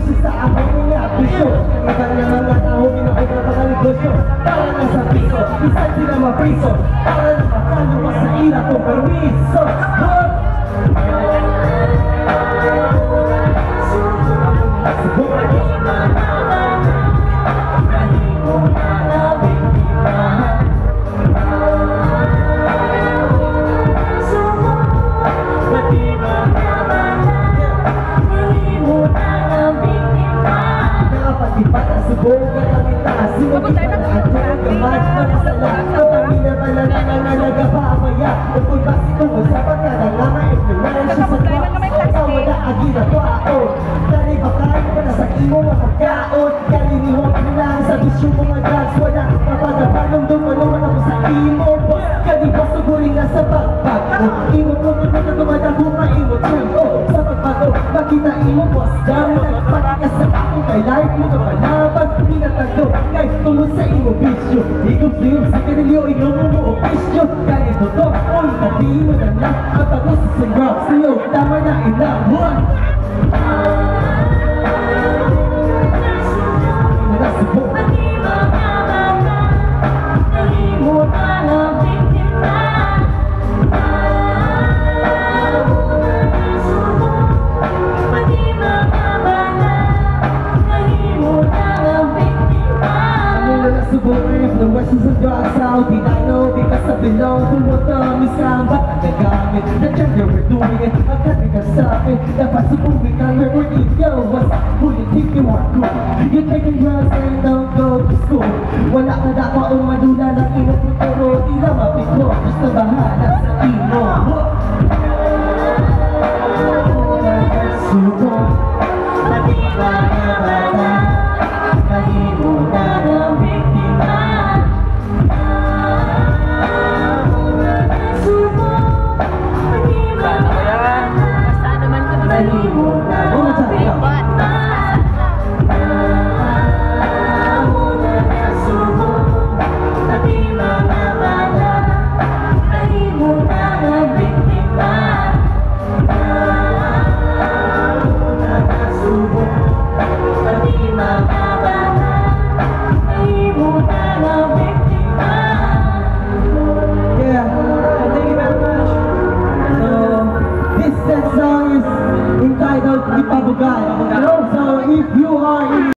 siya sa aking mga piso. Iba na mga tao, ginawin na mga negosyo. Para na sa piso, isang sila mapriso. Para na makano ka sa ira kong permiso. Kapag tayo makita imo boss dami nagpatikas sa akong kay life mo kapalaban pinatagdo kahit tulad sa imo bisyo ikaw sa'yo sa kanilyo ikaw mo ofisyo ganito to all pati mo na lang kapagos sa rap sa'yo tama na ilawan the Russians and drugs out, di I know because I belong to what the misam but nagagamit na gender we're doing it agad nagkasabi dapat subukin ka where you go what's politik you are good you taking drugs and don't go to school wala ka dapat o madula ng ino pero di na mapiko just na bahala sa